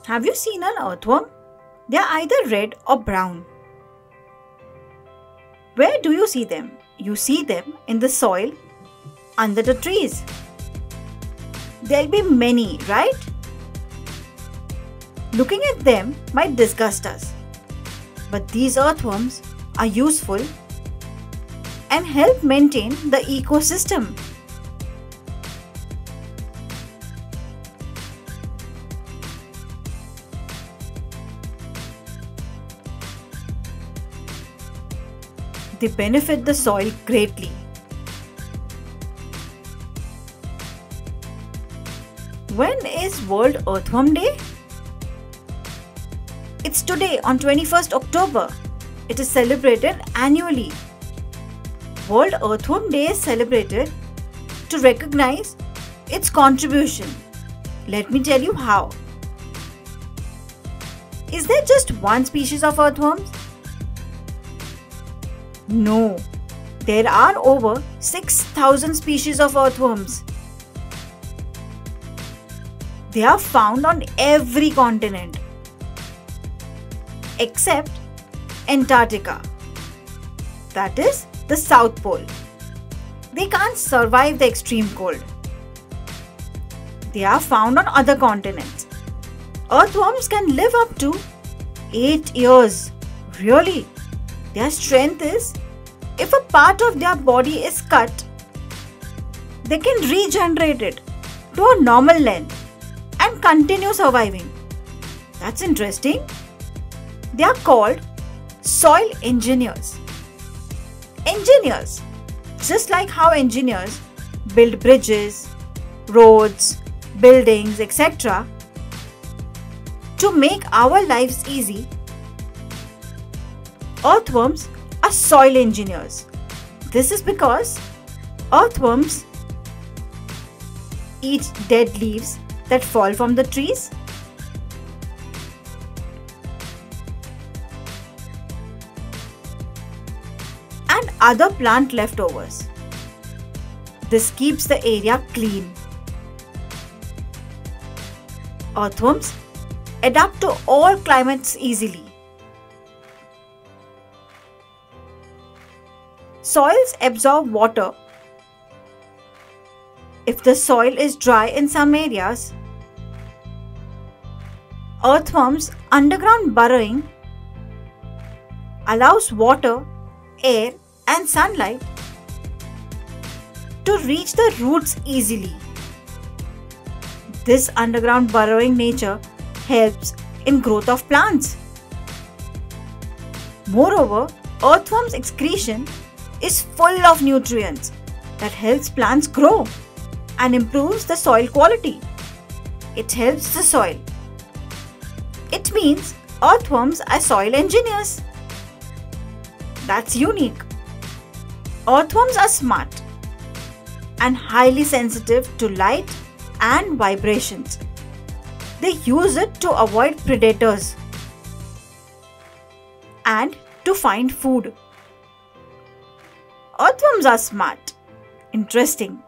Have you seen an earthworm? They are either red or brown. Where do you see them? You see them in the soil under the trees. There'll be many, right? Looking at them might disgust us. But these earthworms are useful and help maintain the ecosystem. They benefit the soil greatly. When is World Earthworm Day? It's today on 21st October. It is celebrated annually. World Earthworm Day is celebrated to recognize its contribution. Let me tell you how. Is there just one species of earthworms? No, there are over 6,000 species of earthworms. They are found on every continent except Antarctica, that is the South Pole. They can't survive the extreme cold. They are found on other continents. Earthworms can live up to 8 years. Really? Their strength is, if a part of their body is cut, they can regenerate it to a normal length and continue surviving. That's interesting. They are called soil engineers. Engineers, just like how engineers build bridges, roads, buildings, etc. to make our lives easy, earthworms are soil engineers. This is because earthworms eat dead leaves that fall from the trees and other plant leftovers. This keeps the area clean. Earthworms adapt to all climates easily. Soils absorb water. If the soil is dry in some areas, earthworms' underground burrowing allows water, air, and sunlight to reach the roots easily. This underground burrowing nature helps in growth of plants. Moreover, earthworms' excretion is full of nutrients that helps plants grow and improves the soil quality. It helps the soil. It means earthworms are soil engineers. That's unique. Earthworms are smart and highly sensitive to light and vibrations. They use it to avoid predators and to find food. Earthworms are smart. Interesting.